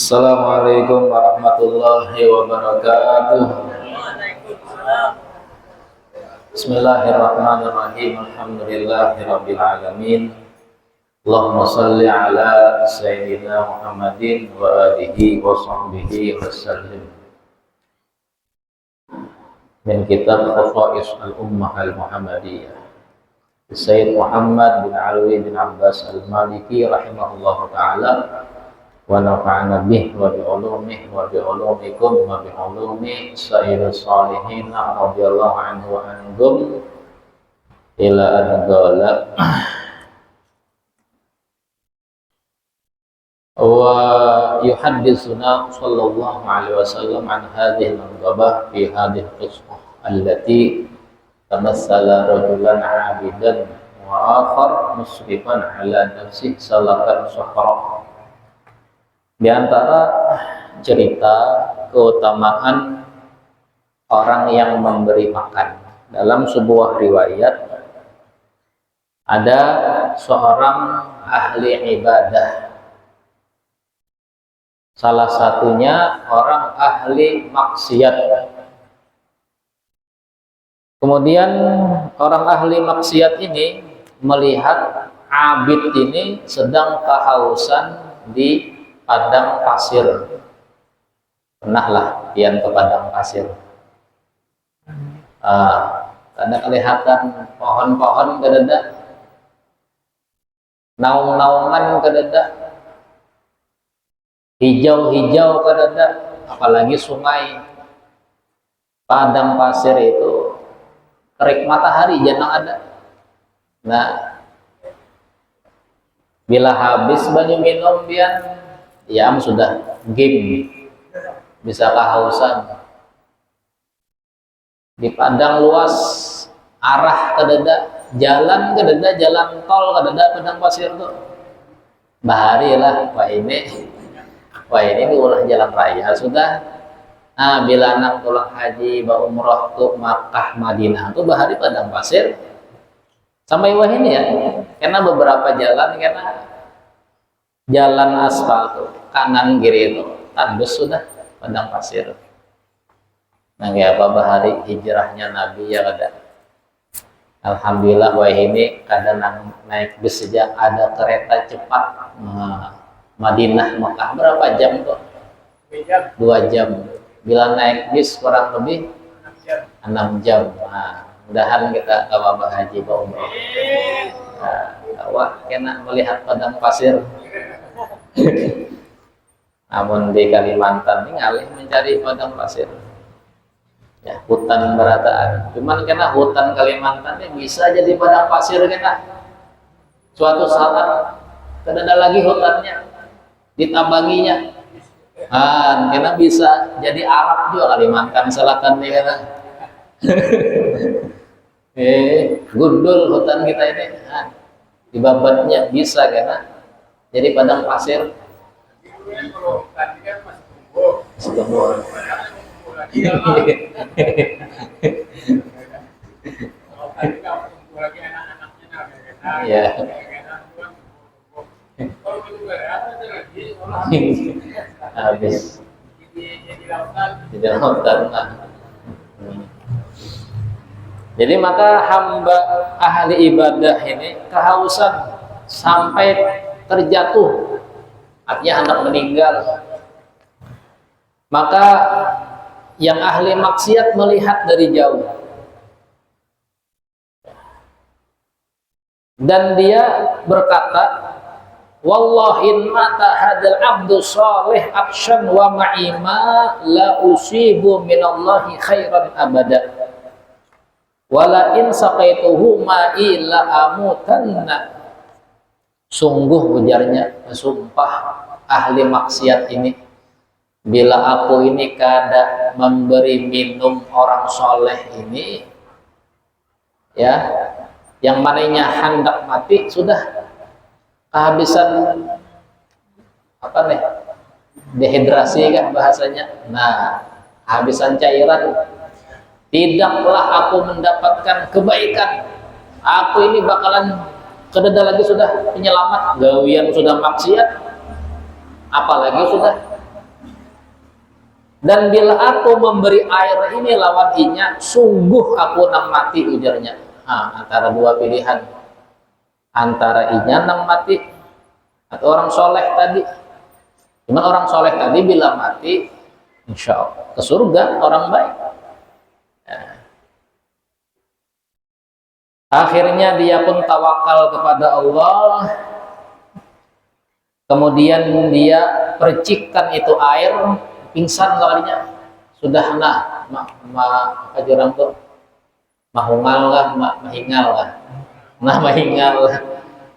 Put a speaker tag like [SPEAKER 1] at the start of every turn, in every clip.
[SPEAKER 1] Assalamualaikum warahmatullahi wabarakatuh. Bismillahirrahmanirrahim. Alhamdulillahirabbil alamin. Allahumma shalli ala sayyidina Muhammadin wa alihi wa sahbihi wasallim. Min kitab Khosais al-Ummah al-Muhammadiyah, Sayyid Muhammad bin Alwi bin Abbas al-Maliki rahimahullahu ta'ala, wa nafa'ana bih wa bi ulumihi wa bi ulumikum wa bi ulumi sayyidus salihin radhiyallahu anhu wa anhum ila an-dhala. Wa yuhadditsuna sallallahu alaihi wasallam an hadhihi al-ghabah fi hadhihi al-qismah allati tamassala rajulan 'abidan wa akhar musrifan ala nafsihi salakan sahra. Di antara cerita keutamaan orang yang memberi makan, dalam sebuah riwayat ada seorang ahli ibadah, salah satunya orang ahli maksiat. Kemudian orang ahli maksiat ini melihat abid ini sedang kehausan di padang pasir. Pernahlah pian ke padang pasir. Ada kelihatan pohon-pohon kededa, naung-naungan kededa, hijau-hijau kededa, apalagi sungai. Padang pasir itu terik matahari jangan ada. Nah, bila habis banyu minum pian, ya sudah game, bisa kehausan. Di padang luas, arah kededa, jalan kededa, jalan tol kededa, padang pasir tuh bahari lah. Wah ini ulah jalan raya sudah. Nah, bila anak pulang haji ba umroh ke Makkah Madinah tuh bahari padang pasir sampai wah ini ya, karena beberapa jalan karena jalan aspal tuh kanan kiri itu tandus sudah padang pasir. Nah, kayak apa bahari hijrahnya Nabi ya kada. Alhamdulillah wah ini kadang naik bus saja ada kereta cepat. Madinah Mekah berapa jam tuh? 2 jam. Bila naik bis kurang lebih 6 jam. Nah, mudahan kita bawa haji bawa umroh. Wah, kena melihat padang pasir. Namun di Kalimantan ini ngalih mencari padang pasir. Ya, hutan berataan. Cuman kena hutan Kalimantan ini bisa jadi padang pasir kena. Suatu saat tidak ada lagi hutannya, ditabanginya. Kena bisa jadi Arab juga Kalimantan Selatan nih kena. Gundul hutan kita ini. Dibabatnya bisa kena jadi padang pasir. Ya. Habis jadi lautan. Jadi maka hamba ahli ibadah ini kehausan sampai terjatuh, artinya hendak meninggal. Maka yang ahli maksiat melihat dari jauh dan dia berkata, wallahi mata hadal abdu salih akshan wa ma'ima la usibu minallahi khairan abada wala in saqaituhu ma'i la amutanna. Sungguh ujarnya, sumpah ahli maksiat ini, bila aku ini kada memberi minum orang soleh ini ya, yang mananya hendak mati sudah kehabisan apa nih, dehidrasi kan bahasanya. Nah, kehabisan cairan, tidaklah aku mendapatkan kebaikan, aku ini bakalan kededa lagi sudah penyelamat. Gawian sudah maksiat, apalagi sudah Dan bila aku memberi air ini lawan inya, sungguh aku nang mati, ujarnya. Antara dua pilihan, antara inya nang mati atau orang soleh tadi. Cuman orang soleh tadi bila mati, insya Allah ke surga, orang baik. Akhirnya dia pun tawakal kepada Allah. Kemudian dia percikkan itu air, pingsan kalinya. Sudah apa jurang tuh? Mahungal lah, mahingal lah. Mahingal lah.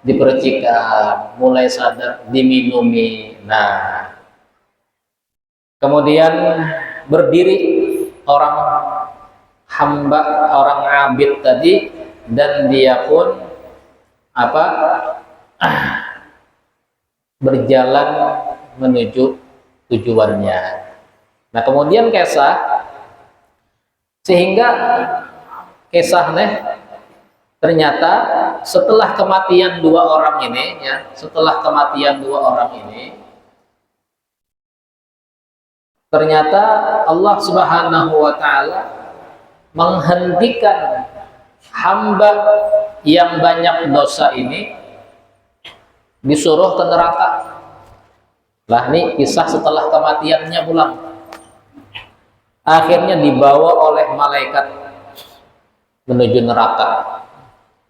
[SPEAKER 1] Dipercikan, mulai sadar, diminumi. Nah, kemudian berdiri orang hamba, orang abid tadi, dan dia pun berjalan menuju tujuannya. Nah, kemudian sehingga kisahnya ternyata setelah kematian dua orang ini, ternyata Allah Subhanahu wa Ta'ala menghentikan hamba yang banyak dosa ini, disuruh ke neraka. Lah, ini kisah setelah kematiannya pulang. Akhirnya dibawa oleh malaikat menuju neraka,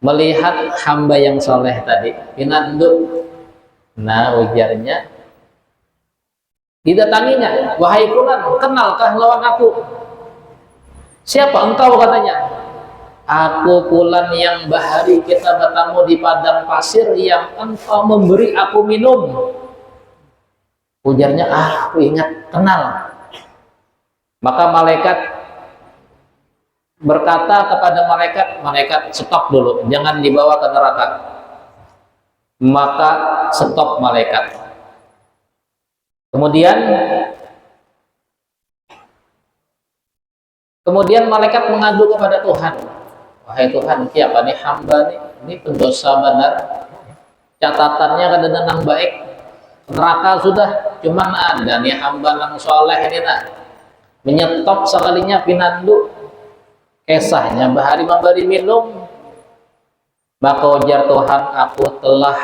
[SPEAKER 1] melihat hamba yang soleh tadi, pinanduk. Nah, ujarnya, didatanginya, wahai fulan, kenalkah lawan aku? Siapa engkau? Katanya, aku fulan yang bahari kita bertemu di padang pasir yang engkau memberi aku minum. Ujarnya, aku ingat, kenal. Maka malaikat berkata kepada malaikat, stop dulu, jangan dibawa ke neraka. Maka stop malaikat. Kemudian malaikat mengadu kepada Tuhan. Wahai Tuhan, siapa nih hamba nih? Ini pendosa benar. Catatannya kadang nang baik. Neraka sudah, cuman ada nih hamba nang soleh ini nah. Menyetop sekalinya pinandu. Kisahnya bahari memberi minum. Maka ujar Tuhan, aku telah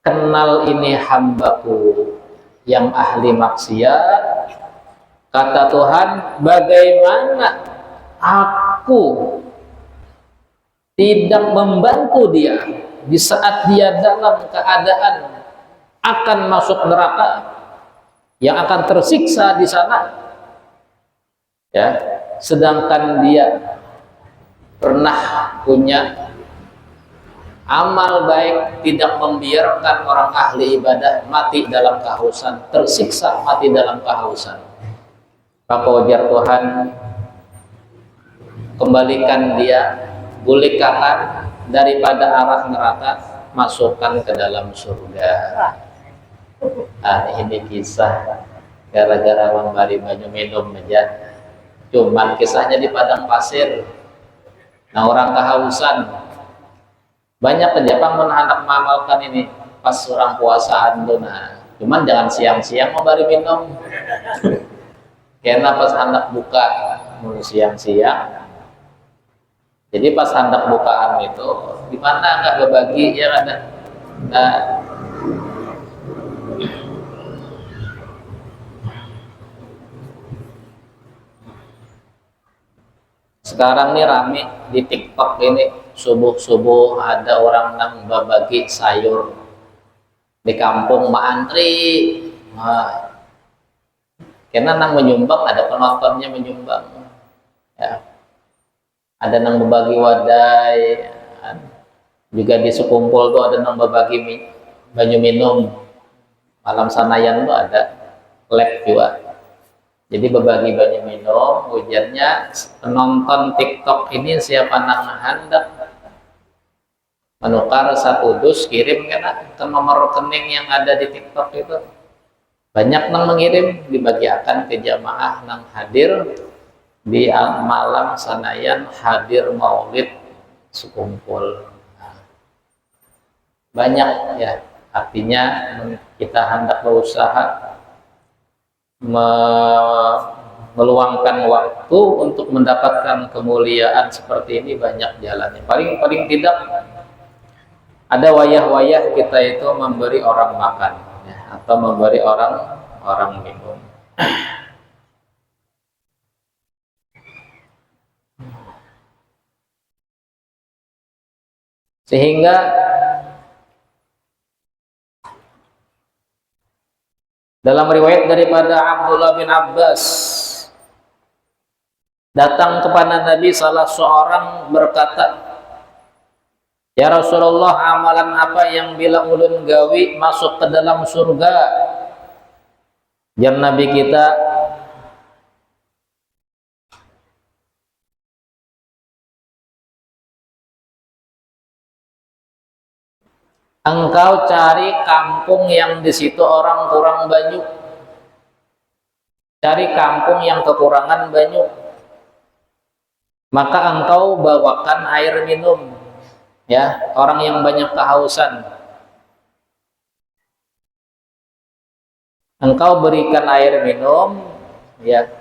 [SPEAKER 1] kenal ini hambaku yang ahli maksiat. Kata Tuhan, bagaimana aku tidak membantu dia di saat dia dalam keadaan akan masuk neraka, yang akan tersiksa di sana, ya, sedangkan dia pernah punya amal baik, tidak membiarkan orang ahli ibadah mati dalam kehausan, tersiksa mati dalam kehausan. Maka ujar Tuhan, kembalikan dia, gulingkan daripada arah neraka, masukkan ke dalam surga. Ini kisah gara-gara memberi banyu minum aja. Cuman kisahnya di padang pasir. Nah, orang kehausan. Banyak kejapang menahan mengamalkan ini pas orang puasaan tuh. Nah, cuman jangan siang-siang memberi minum. Karena pas hendak buka siang-siang. Jadi pas hendak bukaan itu, di mana nggak berbagi ya ada. Nah, sekarang nih rame di TikTok ini, subuh-subuh ada orang nang berbagi sayur di kampung antri. Karena nang menyumbang, ada penontonnya menyumbang, ya. Ada nang berbagi wadai, juga di sekumpul tuh ada nang berbagi banyu minum. Malam sanayan tuh ada lab juga. Jadi berbagi banyu minum. Ujarnya penonton TikTok ini siapa nang hendak menukar 1 dus, kirim kena ke nomor rekening yang ada di TikTok itu. Banyak nang mengirim, dibagiakan ke jamaah nang hadir di malam sanayan, hadir maulid sekumpul. Banyak ya, artinya kita hendak berusaha meluangkan waktu untuk mendapatkan kemuliaan seperti ini banyak jalannya. Paling tidak ada wayah-wayah kita itu memberi orang makan, ya, atau memberi orang minum. Sehingga dalam riwayat daripada Abdullah bin Abbas, datang kepada Nabi salah seorang berkata, "Ya Rasulullah, amalan apa yang bila ulun gawi masuk ke dalam surga?" Jar Nabi kita, engkau cari kampung yang di situ orang kurang banyu, cari kampung yang kekurangan banyu, maka engkau bawakan air minum, ya, orang yang banyak kehausan, engkau berikan air minum, ya,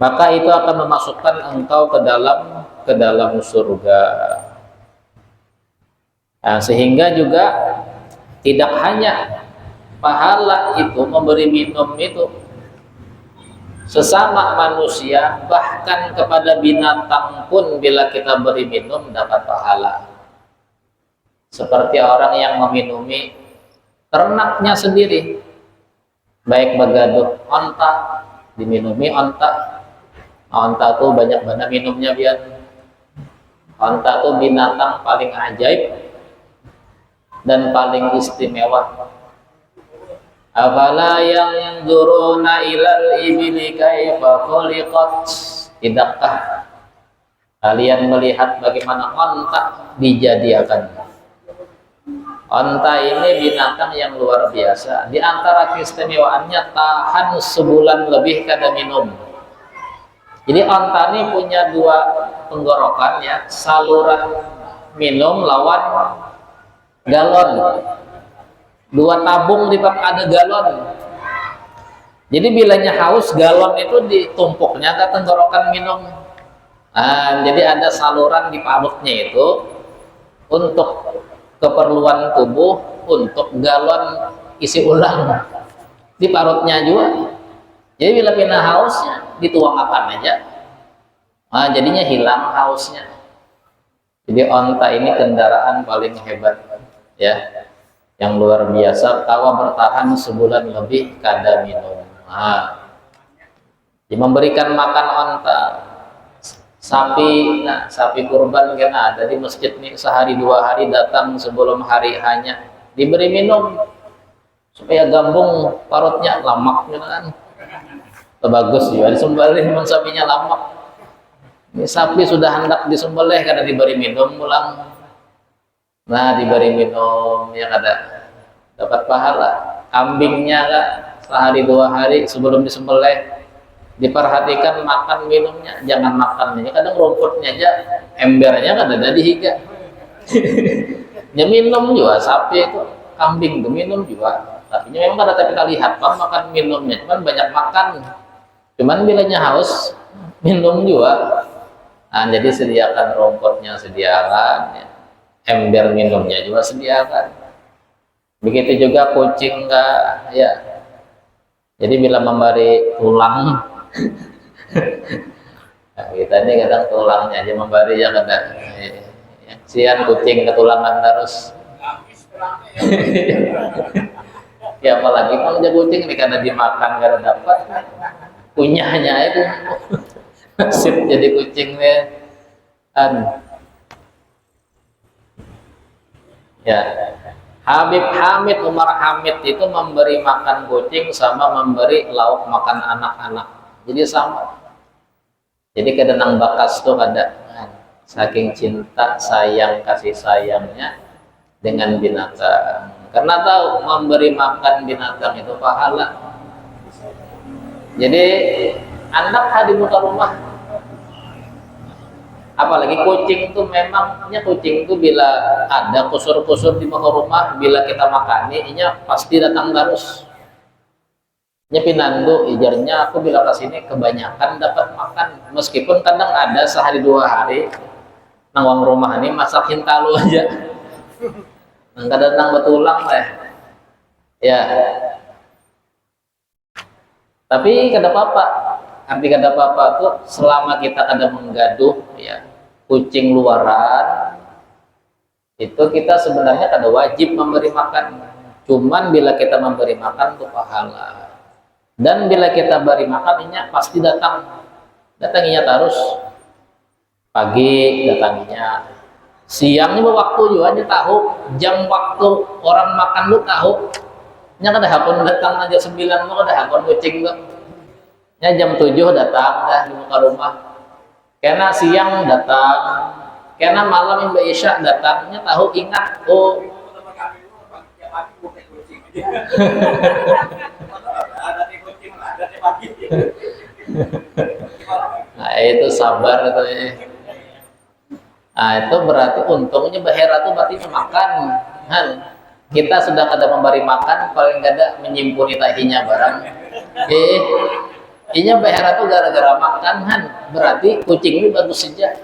[SPEAKER 1] maka itu akan memasukkan engkau ke dalam surga. Nah, sehingga juga tidak hanya pahala itu memberi minum itu sesama manusia, bahkan kepada binatang pun bila kita beri minum dapat pahala. Seperti orang yang meminumi ternaknya sendiri, baik begaduk onta, diminumi onta. Onta tuh banyak banget minumnya biar. Onta tuh binatang paling ajaib dan paling istimewa. Afala yanzuruna ilal ibili kaifa khuliqat? Tidakkah kalian melihat bagaimana onta dijadikan? Onta ini binatang yang luar biasa. Di antara keistimewaannya tahan sebulan lebih kada minum. Jadi onta ini punya dua tenggorokan, ya, saluran minum lawan galon, dua tabung ada galon. Jadi bilanya haus, galon itu ditumpuknya ke tenggorokan minum. Nah, jadi ada saluran di parutnya itu untuk keperluan tubuh, untuk galon isi ulang di parutnya juga. Jadi bila pina hausnya dituangkan aja, nah, jadinya hilang hausnya. Jadi onta ini kendaraan paling hebat, ya, yang luar biasa, tawa bertahan sebulan lebih kada minum. Nah, memberikan makan onta, sapi, nah, sapi kurban kena ada di masjid nih, sehari dua hari datang sebelum hari hanya diberi minum supaya gambung parutnya, lamak gitu kan. Bagus juga disembelih, memang sapinya lamak. Ini sapi sudah hendak disembelih karena diberi minum pulang. Nah, diberi minum ya kada dapat pahala. Kambingnya kan sehari dua hari sebelum disembelih diperhatikan makan minumnya, jangan makannya. Kadang rumputnya aja, embernya kada ada dihiga. Ya minum juga sapi itu, kambing itu minum juga. Tapi memang kada tapi kita lihat makan minumnya, cuman banyak makan. Cuman bilanya haus minum juga. Nah, jadi sediakan rumputnya, sediakan, ya, ember minumnya juga sediakan. Begitu juga kucing, ya. Jadi bila memberi tulang, nah, kita ini kadang tulangnya aja memberi ya kadang, ya, sian kucing ketulangan terus. Ya apalagi kalau dia kucing ini karena dimakan karena dapat punyanya itu nasib jadi kucingnya ya. Habib Hamid, Umar Hamid itu memberi makan kucing sama memberi lauk makan anak-anak, jadi sama. Jadi kedenang bakas tuh ada saking cinta sayang kasih sayangnya dengan binatang, karena tahu memberi makan binatang itu pahala. Jadi anak di muka rumah, apalagi kucing itu, memangnya kucing itu bila ada kusur-kusur di muka rumah, bila kita makani, inya pasti datang terus. Nyepinandu ijarnya aku bila kesini kebanyakan dapat makan, meskipun kadang ada sehari dua hari nang uang rumah ini masak hintalu aja, nang kadang nang betulang lah ya. Tapi kada apa-apa, arti kada apa-apa tuh selama kita kada menggaduh ya kucing luaran, itu kita sebenarnya kada wajib memberi makan. Cuman bila kita memberi makan tuh pahala. Dan bila kita beri makan inya pasti datanginya terus pagi, datanginya siangnya waktu juga aja tahu jam waktu orang makan lu tahu nya kada hakun datang aja 9 lu kada hakun kucing lu nya jam 7 datang dah di muka rumah, kena siang datang, kena malam Mbak Isya datangnya tahu ingat oh. Nah itu sabar itu ya. Nah itu berarti untungnya bahera tuh berarti makan kan, kita sudah kada memberi makan paling kada menyimpuni tahinya barang inya bahera tuh gara-gara makan kan, berarti kucing itu bagus saja.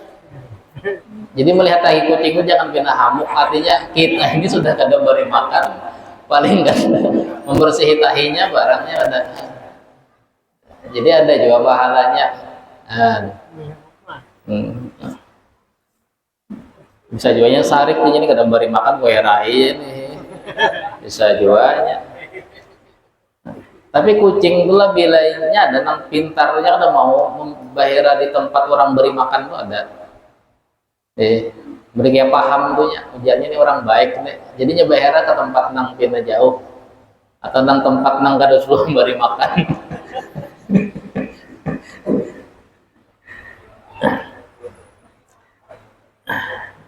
[SPEAKER 1] Jadi melihat tahi kucing itu jangan kena hamuk, artinya kita ini sudah kada memberi makan paling kada membersihi tahinya barangnya ada. Jadi ada juga pahalanya. Bisa jualnya sarik ini kada beri makan kue lain, bisa jualnya. Tapi kucing itulah bilainya ada nang pintarnya kada mau membayar di tempat orang beri makan tuh ada. Beri dia paham tuhnya, ujiannya ini orang baik nih. Jadinya bayar ke tempat nang pina jauh atau nang tempat nang kada suruh beri makan.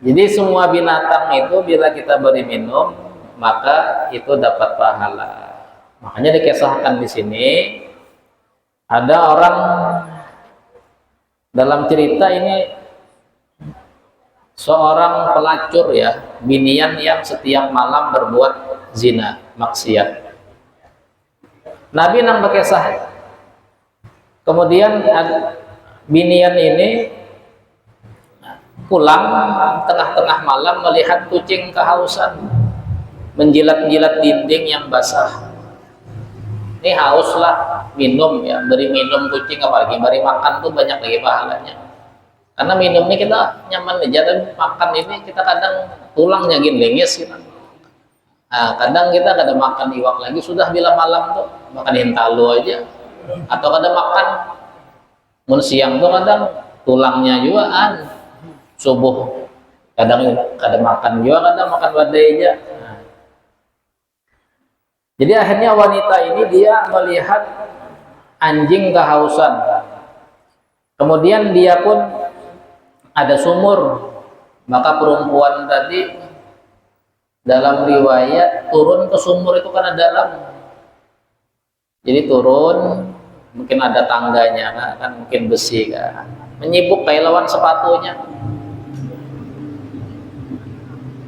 [SPEAKER 1] Jadi semua binatang itu bila kita beri minum maka itu dapat pahala. Makanya dikisahkan di sini ada orang dalam cerita ini seorang pelacur ya, binian yang setiap malam berbuat zina, maksiat. Nabi nang berkisah. Kemudian binian ini pulang tengah-tengah malam melihat kucing kehausan menjilat-jilat dinding yang basah. Ini haus lah, minum ya, beri minum kucing, apalagi beri makan tuh banyak lagi pahalanya. Karena minum ini kita nyaman aja, dan makan ini kita kadang tulangnya gini lengis gitu. Nah, kadang kita kadang makan iwak lagi sudah bila malam tuh makan hintalu aja, atau kadang makan mun siang tuh kadang tulangnya juga subuh kadang makan juga, kadang makan wadai aja. Jadi akhirnya wanita ini dia melihat anjing kehausan, kemudian dia pun ada sumur, maka perempuan tadi dalam riwayat turun ke sumur itu karena dalam, jadi turun mungkin ada tangganya kan mungkin besi kan, menyibuk kayak lawan sepatunya.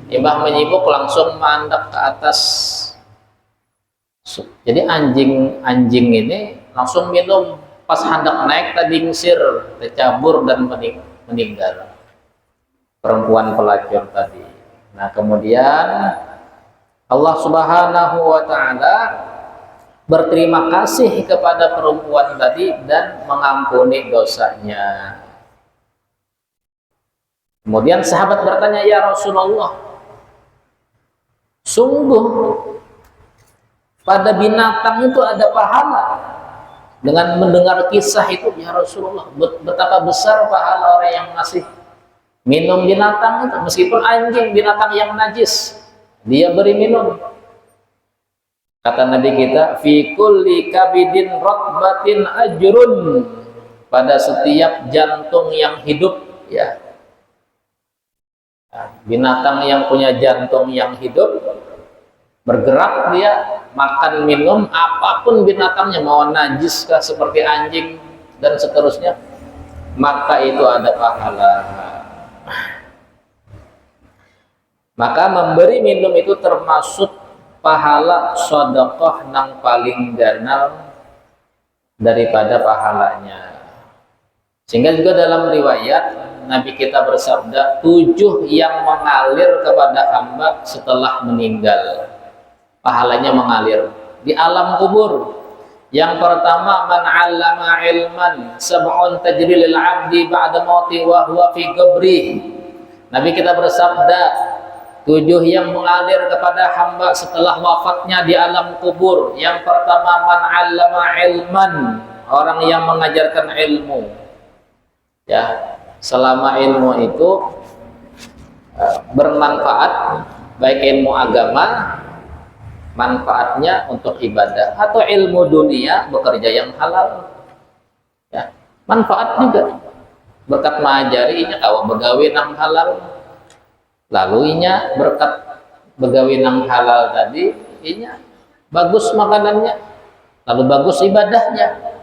[SPEAKER 1] Ibah menyibuk langsung mandek ke atas. Jadi anjing ini langsung minum, pas hendak naik tadi ngusir, tercabur dan meninggal perempuan pelacur tadi. Nah kemudian Allah Subhanahu wa Ta'ala berterima kasih kepada perempuan tadi dan mengampuni dosanya. Kemudian sahabat bertanya, ya Rasulullah, sungguh pada binatang itu ada pahala. Dengan mendengar kisah itu, ya Rasulullah, betapa besar pahala orang yang ngasih minum binatang itu, meskipun anjing binatang yang najis dia beri minum. Kata Nabi kita, fi kulli kabidin ratbatin ajrun, pada setiap jantung yang hidup ya. Binatang yang punya jantung yang hidup bergerak, dia makan minum apapun binatangnya, mau najis kah seperti anjing dan seterusnya, maka itu ada pahala. Maka memberi minum itu termasuk pahala sedekah nang paling ganal daripada pahalanya. Sehingga juga dalam riwayat Nabi kita bersabda, 7 yang mengalir kepada hamba setelah meninggal, pahalanya mengalir di alam kubur. Yang pertama, man 'allama ilman sab'un tajri lil 'abdi ba'da mauti wa huwa fi qabri. Nabi kita bersabda, 7 yang mengalir kepada hamba setelah wafatnya di alam kubur. Yang pertama, man 'allama ilman, orang yang mengajarkan ilmu. Ya, selama ilmu itu bermanfaat, baik ilmu agama, manfaatnya untuk ibadah, atau ilmu dunia, bekerja yang halal, ya, manfaat juga. Berkat mengajari inya kawa begawe nang halal, lalu inya berkat begawe nang halal tadi inya bagus makanannya, lalu bagus ibadahnya.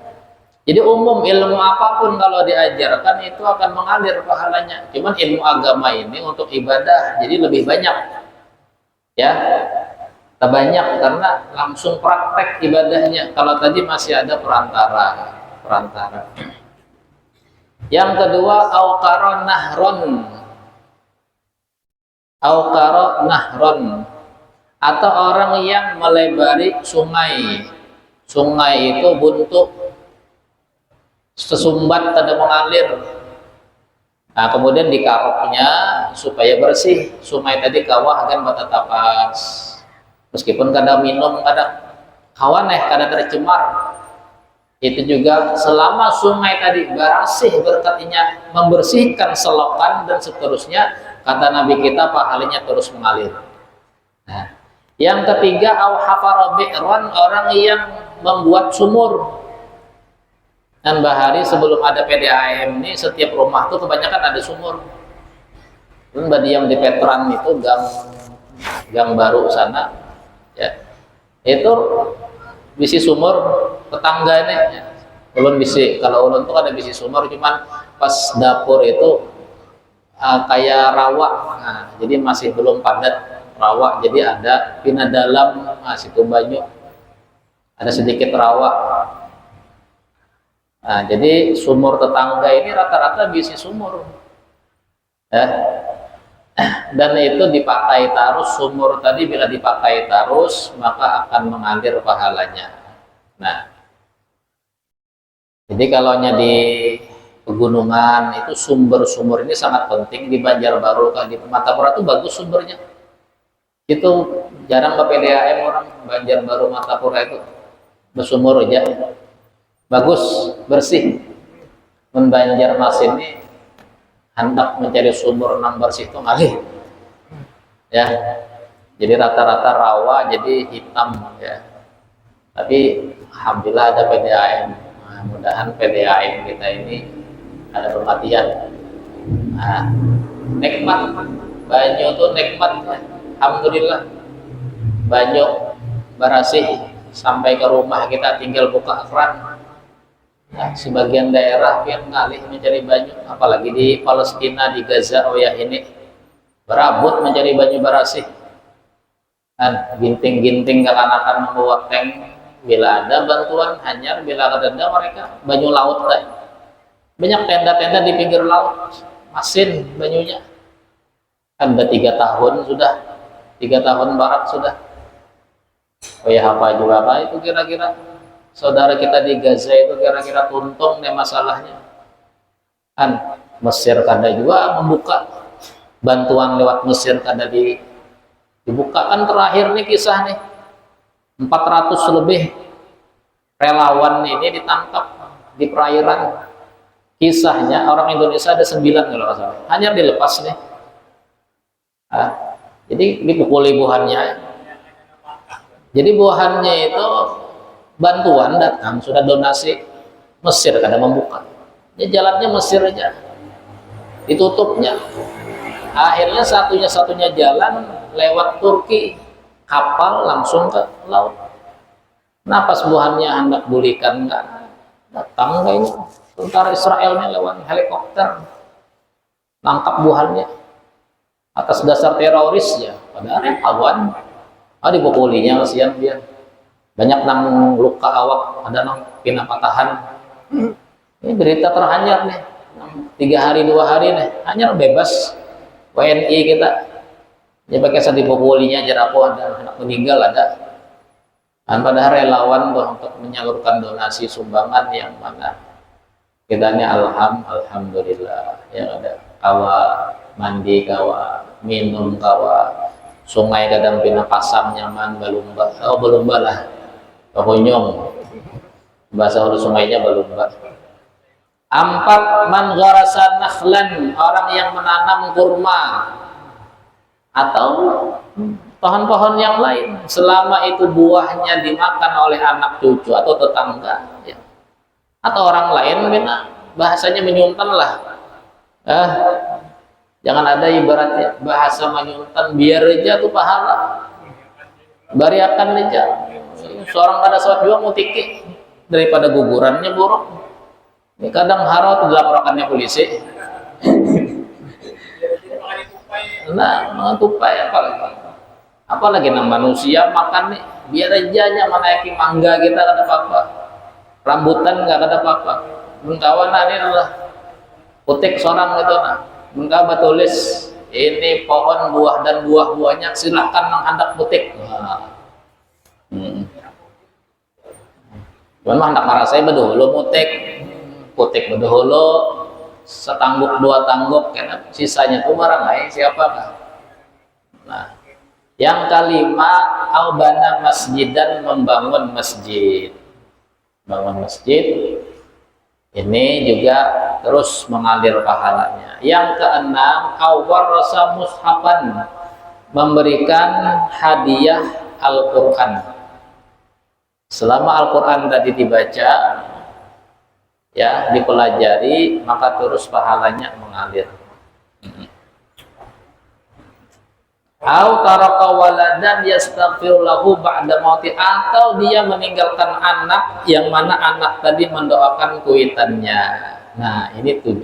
[SPEAKER 1] Jadi umum ilmu apapun kalau diajarkan itu akan mengalir pahalanya. Cuman ilmu agama ini untuk ibadah jadi lebih banyak, ya, banyak karena langsung praktek ibadahnya. Kalau tadi masih ada perantara. Yang kedua, auqara nahron, atau orang yang melebari sungai. Sungai itu buntu, sesumbat tidak mengalir. Nah, kemudian dikaroknya supaya bersih. Sungai tadi kawah kan bata tapas. Meskipun kadang minum, kadang kawaneh, kadang tercemar. Itu juga selama sungai tadi bersih, berkatnya membersihkan selokan dan seterusnya, kata Nabi kita pahalanya terus mengalir. Nah, yang ketiga, au hafara bi'ran, orang yang membuat sumur. Dan bahari sebelum ada PDAM ini, setiap rumah tuh kebanyakan ada sumur. Dan badi yang di Petran itu gang baru sana, ya, itu bisi sumur tetangga ini. Ya. Ulun bisi, kalau ulun tuh ada bisi sumur, cuman pas dapur itu kayak rawa, nah, jadi masih belum padat rawa, jadi ada pina dalam, situ banyu, ada sedikit rawa. Nah, jadi sumur tetangga ini rata-rata bisi sumur, ya. Dan itu dipakai terus, sumur tadi bila dipakai terus maka akan mengalir pahalanya. Nah, jadi kalau di pegunungan itu sumber-sumur ini sangat penting. Di Banjarbaru, di Matapura itu bagus sumbernya. Itu jarang ke PDAM orang Banjarbaru Matapura itu bersumur aja. Bagus, bersih. Banjarmasin ini hendak mencari sumur nang bersih itu ngalih, ya. Jadi rata-rata rawa jadi hitam, ya. Tapi alhamdulillah ada PDAM. Nah, mudahan PDAM kita ini ada perhatian. Nah, nikmat banyu itu nikmat, ya. Alhamdulillah banyu barasih sampai ke rumah kita tinggal buka keran. Nah, sebagian daerah yang ngalih mencari banyu, apalagi di Palestina, di Gaza, ini berabot mencari banyu barasih. Dan ginting-ginting kekanakan membawa tank, bila ada bantuan hanyar, bila ada mereka banyu laut. Banyak tenda-tenda di pinggir laut, masin banyunya. Kan udah 3 tahun sudah, 3 tahun barat sudah. Apa juga apa itu kira-kira? Saudara kita di Gaza itu kira-kira tuntung deh masalahnya. Kan Mesir kada juga membuka bantuan lewat Mesir, kada dibuka. Kan terakhir nih kisah nih 400 lebih relawan ini ditangkap di perairan. Kisahnya orang Indonesia ada 9 kalau nggak salah, hanya dilepas nih. Jadi dipukuli buahannya. Jadi buahannya itu bantuan datang, sudah donasi, Mesir kadang membuka. Ya jalannya Mesir aja ditutupnya. Akhirnya satunya jalan lewat Turki, kapal langsung ke laut. Kenapa buahannya hendak bulikan nggak datang kayaknya tentara Israelnya lewat helikopter tangkap buahannya atas dasar teroris, ya. Padahal kawan dipukulinya kasihan dia. Banyak nang luka awak, ada nang pindah patahan. Ini berita terhanyar nih, 3 hari 2 hari nih, hanyar bebas. WNI kita, ya pakai saat dipukulinya jerapuh, ada anak meninggal ada. Dan padahal relawan tuh untuk menyalurkan donasi sumbangan yang mana kita ini alhamdulillah ya, ada kawa mandi, kawa minum, kawa sungai kadang pindah pasang nyaman, balumba, balumba lah, pokonyong bahasa hulu sungainya balumba. 4, man gharasa nakhlan, orang yang menanam kurma atau pohon-pohon yang lain, selama itu buahnya dimakan oleh anak cucu atau tetangga ya, atau orang lain, bahasanya menyuntan lah. Jangan ada ibaratnya bahasa menyuntan, biar aja tuh pahala, bariakan aja. Seorang pada sholat juga mau tiki daripada gugurannya buruk. Ini kadang harus dilaporkannya polisi. Nah, mengupai apalagi manusia makan nih, biar aja menaiki mangga kita kata apa-apa, rambutan nggak ada apa-apa. Kawan ini adalah putik seorang itu, nah tulis ini pohon buah dan buah-buahnya silahkan menghandak putik. Cuman hendak marah saya bedahulu putik bedahulu setangguk 2 tangguk, karena sisanya tuh marah nggak siapakah. Nah, yang kelima, aubana masjidan, membangun masjid. Bangun masjid ini juga terus mengalir pahalanya. Yang keenam, awarasa mushafan, memberikan hadiah Al-Quran. Selama Al-Quran tadi dibaca ya, dipelajari, maka terus pahalanya mengalir. Au taraka waladan yastaghfiru lahu ba'da mauti, atau dia meninggalkan anak yang mana anak tadi mendoakan kuitannya. Nah, ini 7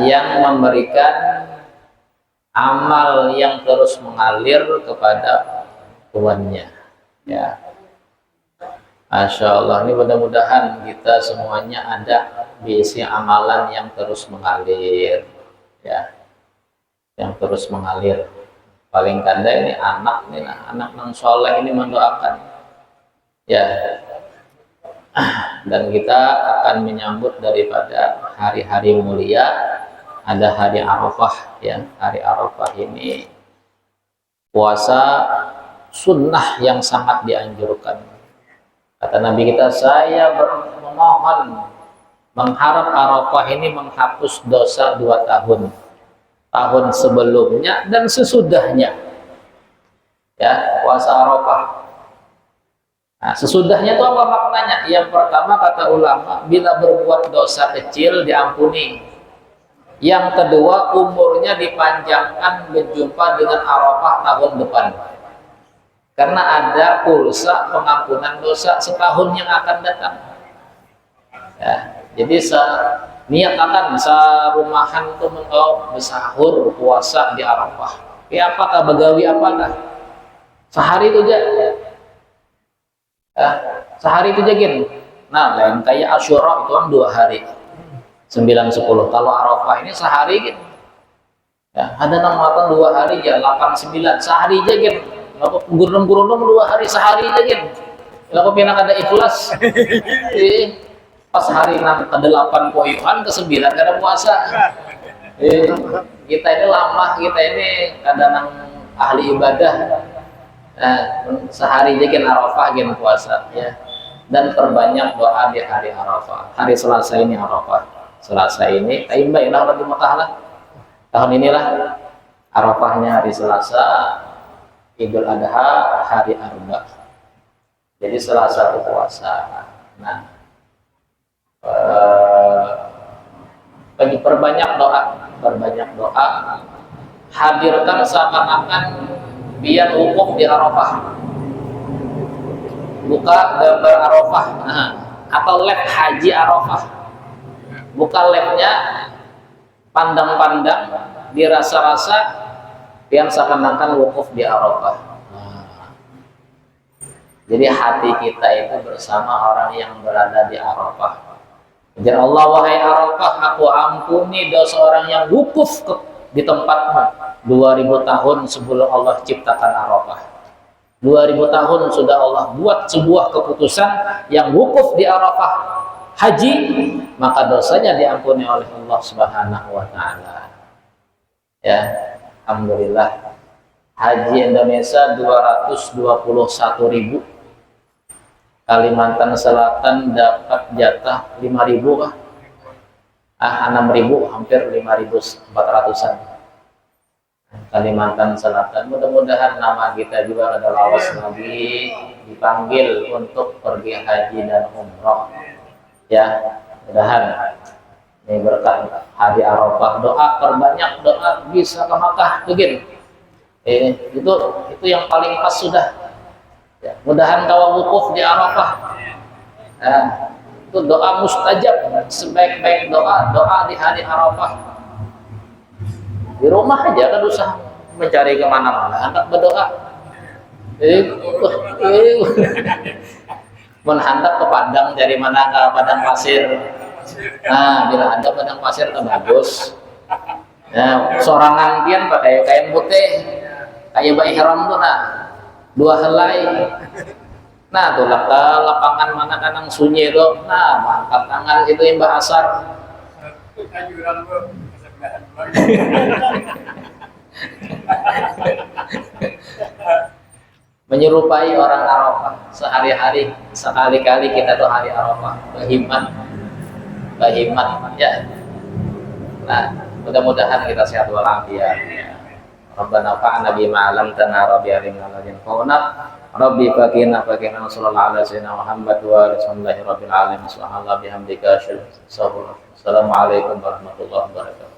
[SPEAKER 1] yang memberikan amal yang terus mengalir kepada tuannya ya. Masya Allah, ini mudah-mudahan kita semuanya ada diisi amalan yang terus mengalir ya, yang terus mengalir. Paling kanda ini anak nih, anak yang soleh ini mendoakan ya, dan kita akan menyambut daripada hari-hari mulia. Ada hari Arafah ya, hari Arafah ini puasa sunnah yang sangat dianjurkan. Kata Nabi kita, saya memohon, mengharap Arafah ini menghapus dosa 2 tahun, tahun sebelumnya dan sesudahnya ya, puasa Arafah. Nah, sesudahnya itu apa maknanya? Yang pertama kata ulama, bila berbuat dosa kecil diampuni. Yang kedua, umurnya dipanjangkan berjumpa dengan Arafah tahun depan. Karena ada pulsa pengampunan dosa setahun yang akan datang. Ya, jadi niatakan sarumahan itu bersahur puasa di Arafah. Ya, apakah begawi apakah? Sehari itu aja. Ya, sehari itu aja gini. Nah, lain kayak Asyura itu kan 2 hari. 9-10. Kalau Arafah ini sehari gitu. Ya, ada namatan 2 hari ya, 8-9 sehari aja gitu. Lalu gurung-gurung 2 hari sehari aja gitu. Lalu pindah ada ikhlas. Pas hari ke-8 poyuan, ke-9 gak ada puasa. Kita ini lama, kita ini kadang ahli ibadah. Sehari aja gitu Arafah gitu puasa ya. Dan perbanyak doa di hari Arafah. Hari Selasa ini Arafah. Selasa ini Taimba ilah lagi Mekah lah. Tahun inilah Arafahnya hari Selasa, Idul Adha hari Arba. Jadi Selasa itu puasa. Nah, perbanyak doa, hadirkan seakan-akan biar wukuf di Arafah. Buka gambar Arafah, atau lab haji Arafah. Buka labnya, pandang-pandang, dirasa-rasa, yang seakan-akan wukuf di Arafah. Jadi hati kita itu bersama orang yang berada di Arafah. Jadi Allah, wahai Arafah, aku ampuni dosa orang yang wukuf di tempatmu 2000 tahun sebelum Allah ciptakan Arafah. 2000 tahun sudah Allah buat sebuah keputusan yang wukuf di Arafah haji, maka dosanya diampuni oleh Allah Subhanahu wa taala. Ya, alhamdulillah. Haji Indonesia 221.000. Kalimantan Selatan dapat jatah 5.000 kah? 6.000, hampir 5.400-an. Kalimantan Selatan, mudah-mudahan nama kita juga ada lawas lagi dipanggil untuk pergi haji dan umroh. Ya, mudahan ini berkah hari Arafah. Doa terbanyak, doa bisa ke Makkah begini. Itu yang paling pas sudah. Ya, mudahan kawa wukuf di Arafah. Nah, itu doa mustajab, sebaik-baik doa di hari Arafah. Di rumah aja kan usah mencari kemana-mana, hendak berdoa. Menhandak ke Padang, dari mana ke padang pasir. Nah, bila ada padang pasir itu bagus. Nah, sorangan pian pakai kain putih, kayak bayi ihram tuh, nah 2 helai. Nah, tuh lapangan mana kanang sunyi itu, nah angkat tangan itu yang bahasar. Menyerupai orang Arafah, sehari-hari sekali-kali kita tuh hari Arafah, berhimat ya. Nah, mudah-mudahan kita sehat walafiat. Rabbana fa'na bima 'allamtana rabbi alimna ladin fauna rabbi fakina sallallahu alaihi wasallam Muhammad wa rasulullahi rabbil alamin subhanallahi bihamdika. Assalamualaikum warahmatullahi wabarakatuh.